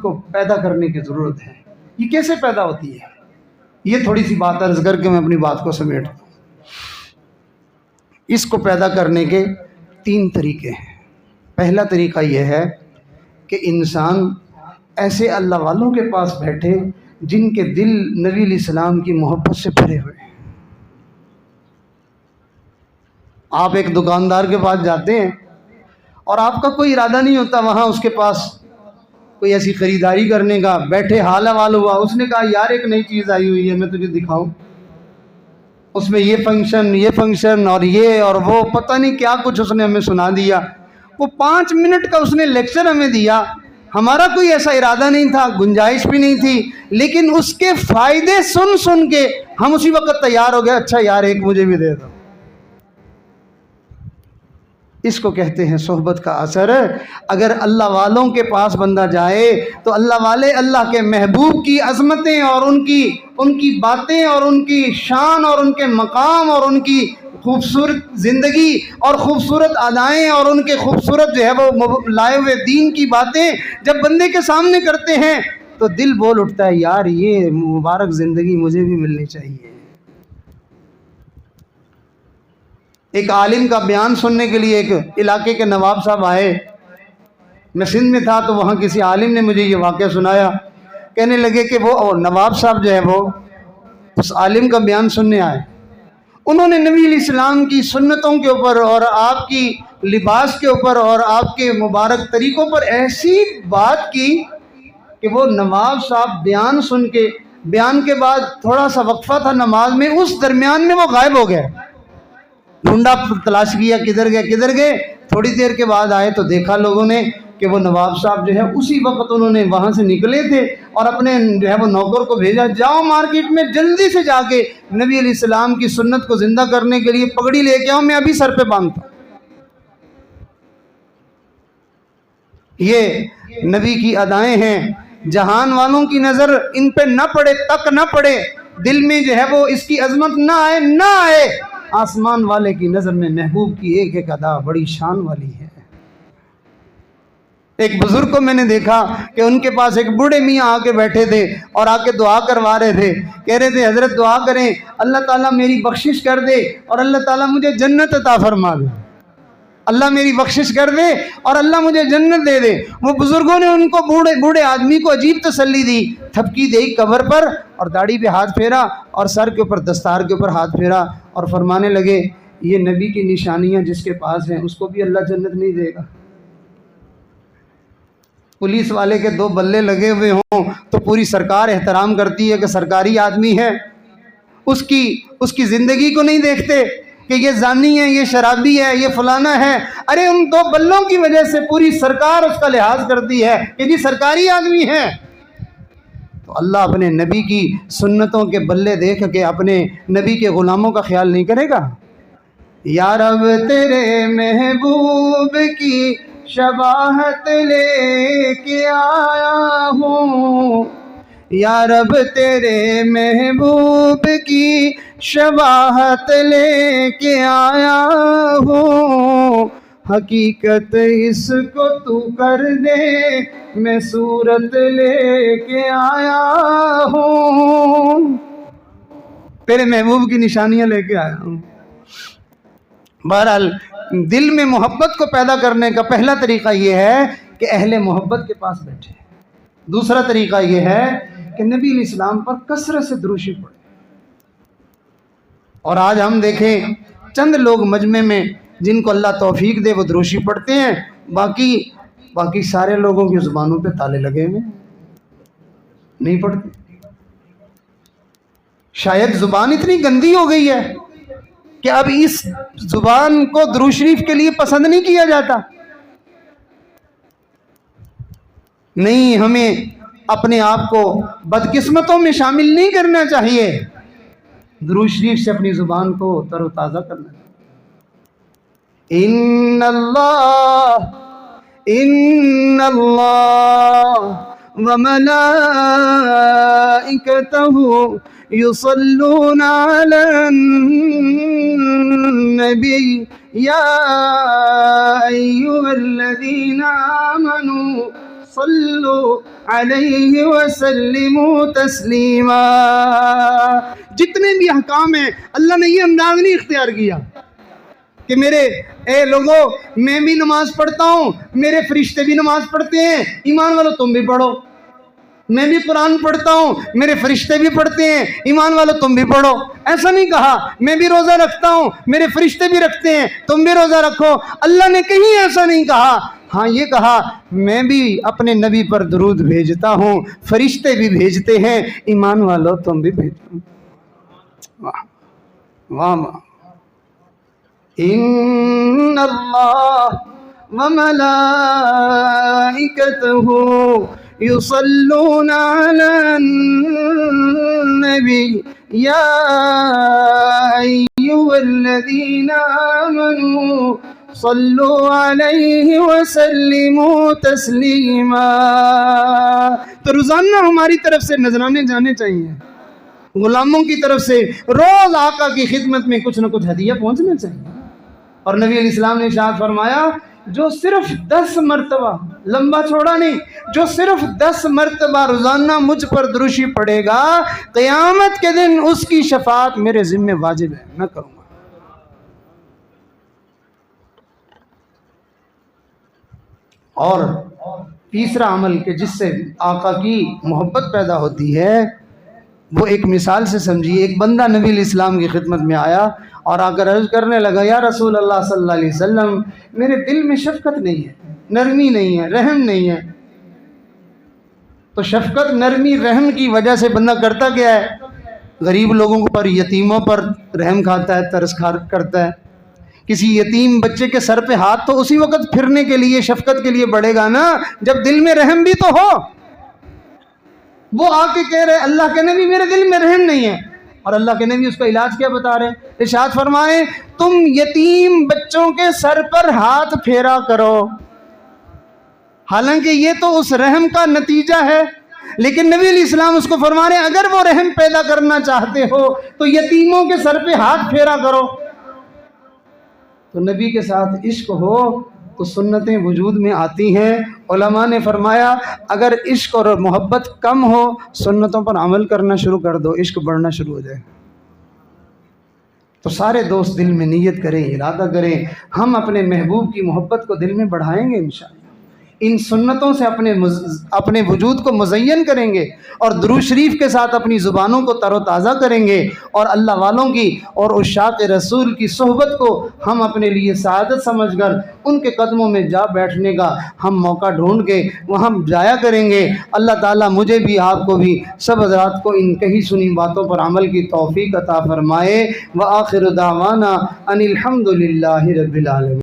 کو پیدا کرنے کی ضرورت ہے۔ یہ کیسے پیدا ہوتی ہے؟ یہ تھوڑی سی بات عرض کر کے میں اپنی بات کو سمیٹتا ہوں۔ اس کو پیدا کرنے کے 3 طریقے ہیں۔ پہلا طریقہ یہ ہے کہ انسان ایسے اللہ والوں کے پاس بیٹھے جن کے دل نبی علیہ السلام کی محبت سے بھرے ہوئے ہیں۔ آپ ایک دکاندار کے پاس جاتے ہیں اور آپ کا کوئی ارادہ نہیں ہوتا وہاں اس کے پاس کوئی ایسی خریداری کرنے کا، بیٹھے حال احوال ہوا، اس نے کہا یار ایک نئی چیز آئی ہوئی ہے میں تجھے دکھاؤں، اس میں یہ فنکشن اور یہ اور وہ پتہ نہیں کیا کچھ اس نے ہمیں سنا دیا۔ وہ 5 منٹ کا اس نے لیکچر ہمیں دیا، ہمارا کوئی ایسا ارادہ نہیں تھا، گنجائش بھی نہیں تھی، لیکن اس کے فائدے سن کے ہم اسی وقت تیار ہو گئے، اچھا یار ایک مجھے بھی دے دو۔ اس کو کہتے ہیں صحبت کا اثر۔ اگر اللہ والوں کے پاس بندہ جائے تو اللہ والے اللہ کے محبوب کی عظمتیں اور ان کی باتیں اور ان کی شان اور ان کے مقام اور ان کی خوبصورت زندگی اور خوبصورت ادائیں اور ان کے خوبصورت جو ہے وہ لائے ہوئے دین کی باتیں جب بندے کے سامنے کرتے ہیں تو دل بول اٹھتا ہے یار یہ مبارک زندگی مجھے بھی ملنی چاہیے۔ ایک عالم کا بیان سننے کے لیے ایک علاقے کے نواب صاحب آئے، میں سندھ میں تھا تو وہاں کسی عالم نے مجھے یہ واقعہ سنایا، کہنے لگے کہ وہ نواب صاحب جو ہے وہ اس عالم کا بیان سننے آئے، انہوں نے نبی علیہ السلام کی سنتوں کے اوپر اور آپ کی لباس کے اوپر اور آپ کے مبارک طریقوں پر ایسی بات کی کہ وہ نواب صاحب بیان سن کے، بیان کے بعد تھوڑا سا وقفہ تھا نماز میں، اس درمیان میں وہ غائب ہو گئے۔ ڈھونڈا تلاش کیا کدھر گئے، تھوڑی دیر کے بعد آئے تو دیکھا لوگوں نے کہ وہ نواب صاحب جو ہے اسی وقت انہوں نے وہاں سے نکلے تھے اور اپنے جو ہے وہ نوکر کو بھیجا، جاؤ مارکیٹ میں جلدی سے جا کے نبی علیہ السلام کی سنت کو زندہ کرنے کے لیے پگڑی لے کے آؤ، میں ابھی سر پہ باندھتا ہوں۔ یہ نبی کی ادائیں ہیں، جہان والوں کی نظر ان پہ نہ پڑے، تک نہ پڑے، دل میں جو ہے وہ اس کی عظمت نہ آئے، آسمان والے کی نظر میں محبوب کی ایک ایک ادا بڑی شان والی ہے۔ ایک بزرگ کو میں نے دیکھا کہ ان کے پاس ایک بوڑھے میاں آ کے بیٹھے تھے اور آ کے دعا کروا رہے تھے، کہہ رہے تھے حضرت دعا کریں اللہ تعالیٰ میری بخشش کر دے اور اللہ تعالیٰ مجھے جنت عطا فرما دے، اللہ میری بخشش کر دے اور اللہ مجھے جنت دے دے۔ وہ بزرگوں نے ان کو بوڑھے آدمی کو عجیب تسلی دی، تھپکی دی قبر پر اور داڑھی پہ ہاتھ پھیرا اور سر کے اوپر دستار کے اوپر ہاتھ پھیرا اور فرمانے لگے یہ نبی کی نشانیاں جس کے پاس ہیں اس کو بھی اللہ جنت نہیں دے گا۔ پولیس والے کے 2 بلے لگے ہوئے ہوں تو پوری سرکار احترام کرتی ہے کہ سرکاری آدمی ہے، اس کی زندگی کو نہیں دیکھتے کہ یہ زانی ہے، یہ شرابی ہے، یہ فلانا ہے، ارے ان 2 بلوں کی وجہ سے پوری سرکار اس کا لحاظ کرتی ہے کہ جی سرکاری آدمی ہے۔ تو اللہ اپنے نبی کی سنتوں کے بلے دیکھ کے اپنے نبی کے غلاموں کا خیال نہیں کرے گا؟ یا رب تیرے محبوب کی شباہت لے کے آیا ہوں، یا رب تیرے محبوب کی شباہت لے کے آیا ہوں، حقیقت اس کو تو کر دے میں صورت لے کے آیا ہوں، تیرے محبوب کی نشانیاں لے کے آیا ہوں۔ بہرحال دل میں محبت کو پیدا کرنے کا پہلا طریقہ یہ ہے کہ اہل محبت کے پاس بیٹھے۔ دوسرا طریقہ یہ ہے کہ نبی علیہ السلام پر کثرت سے درود شریف پڑھیں۔ اور آج ہم دیکھیں چند لوگ مجمع میں جن کو اللہ توفیق دے وہ درود شریف پڑھتے ہیں، باقی سارے لوگوں کی زبانوں پہ تالے لگے ہوئے نہیں پڑھتے۔ شاید زبان اتنی گندی ہو گئی ہے کہ اب اس زبان کو درود شریف کے لیے پسند نہیں کیا جاتا۔ نہیں، ہمیں اپنے آپ کو بدقسمتوں میں شامل نہیں کرنا چاہیے، درود شریف سے اپنی زبان کو تر و تازہ کرنا چاہیے۔ ان اللہ وملائکتہ یصلون علی النبی یا ایھا الذین آمنوا صلو علیہ وسلموا تسلیما۔ جتنے بھی احکام ہیں اللہ نے یہ انداز نہیں اختیار کیا کہ میرے اے لوگوں میں بھی نماز پڑھتا ہوں، میرے فرشتے بھی نماز پڑھتے ہیں، ایمان والو تم بھی پڑھو، میں بھی قرآن پڑھتا ہوں، میرے فرشتے بھی پڑھتے ہیں، ایمان والو تم بھی پڑھو۔ ایسا نہیں کہا میں بھی روزہ رکھتا ہوں، میرے فرشتے بھی رکھتے ہیں، تم بھی روزہ رکھو۔ اللہ نے کہیں ایسا نہیں کہا، ہاں یہ کہا میں بھی اپنے نبی پر درود بھیجتا ہوں، فرشتے بھی بھیجتے ہیں، ایمان والو تم بھی بھیجو۔ واہ واہ واہ۔ ان اللہ وملائکتہ یصلون علی النبی یا ایھا الذین آمنوا صلوا علیہ وسلموا تسلیما۔ تو روزانہ ہماری طرف سے نذرانے جانے چاہیے، غلاموں کی طرف سے روز آقا کی خدمت میں کچھ نہ کچھ ہدیہ پہنچنا چاہیے۔ اور نبی علیہ السلام نے ارشاد فرمایا جو صرف 10 مرتبہ، لمبا چھوڑا نہیں، جو صرف 10 مرتبہ روزانہ مجھ پر دروشی پڑھے گا قیامت کے دن اس کی شفاعت میرے ذمہ واجب ہے، میں کروں گا۔ اور تیسرا عمل کہ جس سے آقا کی محبت پیدا ہوتی ہے وہ ایک مثال سے سمجھیے۔ ایک بندہ نبی علیہ السلام کی خدمت میں آیا اور آ کر عرض کرنے لگا یا رسول اللہ صلی اللہ علیہ وسلم میرے دل میں شفقت نہیں ہے، نرمی نہیں ہے، رحم نہیں ہے۔ تو شفقت، نرمی، رحم کی وجہ سے بندہ کرتا کیا ہے؟ غریب لوگوں پر، یتیموں پر رحم کھاتا ہے، ترس کرتا ہے۔ کسی یتیم بچے کے سر پہ ہاتھ تو اسی وقت پھرنے کے لیے، شفقت کے لیے بڑھے گا نا جب دل میں رحم بھی تو ہو۔ وہ آ کے کہہ رہے اللہ کے نبی میرے دل میں رحم نہیں ہے، اور اللہ کے نبی اس کا علاج کیا بتا رہے ہیں؟ ارشاد فرمائیں تم یتیم بچوں کے سر پر ہاتھ پھیرا کرو۔ حالانکہ یہ تو اس رحم کا نتیجہ ہے، لیکن نبی علیہ السلام اس کو فرما رہے ہیں اگر وہ رحم پیدا کرنا چاہتے ہو تو یتیموں کے سر پہ ہاتھ پھیرا کرو۔ تو نبی کے ساتھ عشق ہو تو سنتیں وجود میں آتی ہیں۔ علماء نے فرمایا اگر عشق اور محبت کم ہو سنتوں پر عمل کرنا شروع کر دو، عشق بڑھنا شروع ہو جائے۔ تو سارے دوست دل میں نیت کریں، ارادہ کریں، ہم اپنے محبوب کی محبت کو دل میں بڑھائیں گے انشاءاللہ۔ ان سنتوں سے اپنے وجود کو مزین کریں گے اور درود شریف کے ساتھ اپنی زبانوں کو تر و تازہ کریں گے، اور اللہ والوں کی اور عشاق رسول کی صحبت کو ہم اپنے لیے سعادت سمجھ کر ان کے قدموں میں جا بیٹھنے کا ہم موقع ڈھونڈ کے وہاں جایا کریں گے۔ اللہ تعالیٰ مجھے بھی آپ کو بھی سب حضرات کو ان کہی سنی باتوں پر عمل کی توفیق عطا فرمائے۔ وآخر دعوانا ان الحمد للہ رب العالمین۔